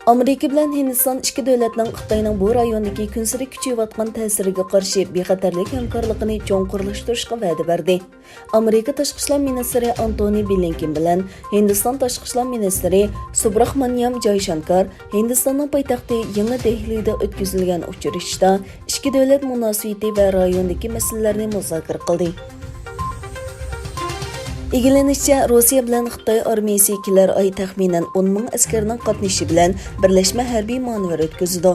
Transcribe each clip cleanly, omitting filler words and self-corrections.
Amerika bilan Hindiston ikki davlatning Xitoyning bu rayondagi kunsiri kuchayotgan ta'siriga qarshi bexatarlik hamkorligini cho'nqurlashtirishga va'da berdi. Amerika tashqi ishlar ministri Antony Blinken bilan Hindiston tashqi ishlar ministri Subrahmanyam Jaishankar Hindistonning poytaxti Yangi Dehlida o'tkazilgan uchrashuvda ikki davlat munosabati va rayondagi masalalarni muzokara qildi. İgilənişçə, Rusiya bilan Xitoy armiyasi kelar ay taxminan 10 ming askarning qatnashi bilan birlashma harbiy manevr o'tkazdi.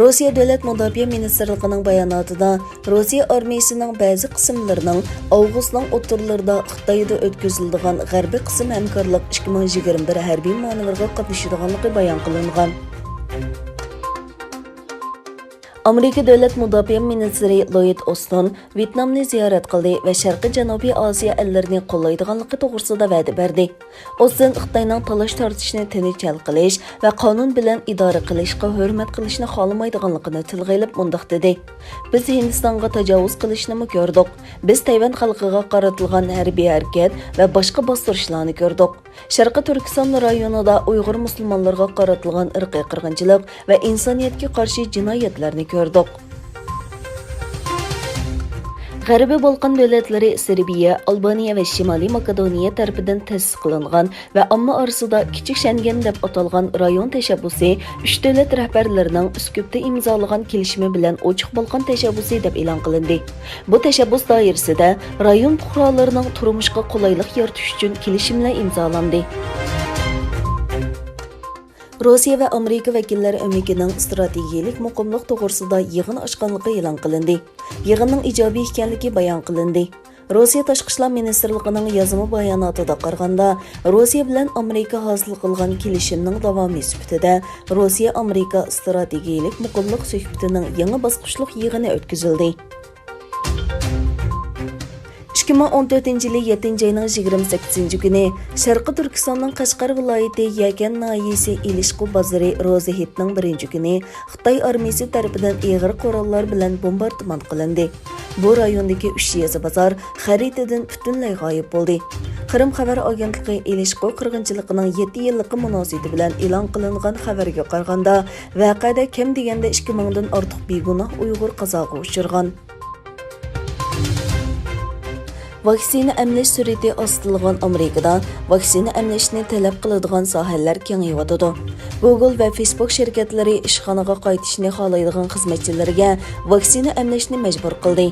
Rusiya davlat mudofaa ministrligining bayonotida Rusiya armiyasining ba'zi qismlarining avgustning o'rtalarida Xitoyda o'tkaziladigan g'arbiy qism hamkorlik 2021 harbiy manevrga qatnashadiganligi bayon qilingan. Amerika davlat mudofaa ministri Lloyd Austin Vyetnamni ziyorat qildi va Sharqiy Janubiy Osiyo ellarini qo'llaydiganligi to'g'risida va'da berdi. Austin Xitoyning talash tortishni tinch hal qilish va qonun bilan idora qilishga hurmat qilishni xohlamaydiganligini tilga olib mundaq dedi. Biz Hindistonga tajovuz qilishni ko'rdik. Biz Tayvan xalqiga qaratilgan harbiy harakat va boshqa bostirishlarni ko'rdik. Sharqiy Turkiston rayonida Uyg'ur musulmonlarga qaratilgan irqiy qirg'inchilik va insoniyatga qarshi jinoyatlarni ko'rdik. G'arbiy Balqon davlatlari Serbiya, Albaniya va Shimoliy Makedoniya tarafidan ta'sis qilingan va omma orasida kichik Shengen deb atalgan rayon tashabbusi 3 davlat rahbarlarining Uskubda imzolagan kelishimi bilan ochiq Balqon tashabbusi deb e'lon qilindi. Bu tashabbus doirasida rayon fuqarolarining turmushga qulaylik yaratish uchun kelishimlar imzolandi. Rossiya va Amerika vakillari o'mikining strategik muqimlik to'g'risida yig'in ochganligi e'lon qilindi. Yig'inning ijobiy ekanligi bayon qilindi. Rossiya tashqi ishlar ministrligining yozma bayonotida qaraganda, Rossiya bilan Amerika hosil qilgan kelishimning davomi sifatida Rossiya Amerika strategik muqimlik suhbatining yangi bosqichli yig'ini o'tkazildi. 2014-yili 7-ayning 28-kuni Sharqiy Turkistonning Qashqar viloyati Yakan noyisi Ilishqu bozori Rozahitning 1-kuni Xitoy armiyasi tomonidan og'ir qurollar bilan bombardimon qilindi. Bu rayondagi 3 yezi bozor xaritadan butunlay g'oyib bo'ldi. Qrim xabar agentligi Ilishqu qirg'inchiligining 7 yillik munosabati bilan e'lon qilingan xabarga qaraganda, voqeada kam deganda 2000 dan ortiq begunoh Uyg'ur qazoga uchirgan. Vaksina emlash surati ostilgan Amerikada vaksina emlashni talab qiladigan sohalar kengayotdi. Google va Facebook shirkatlari ishxonaga qaytishni xohlaydigan xizmatchilarga vaksina emlashni majbur qildi.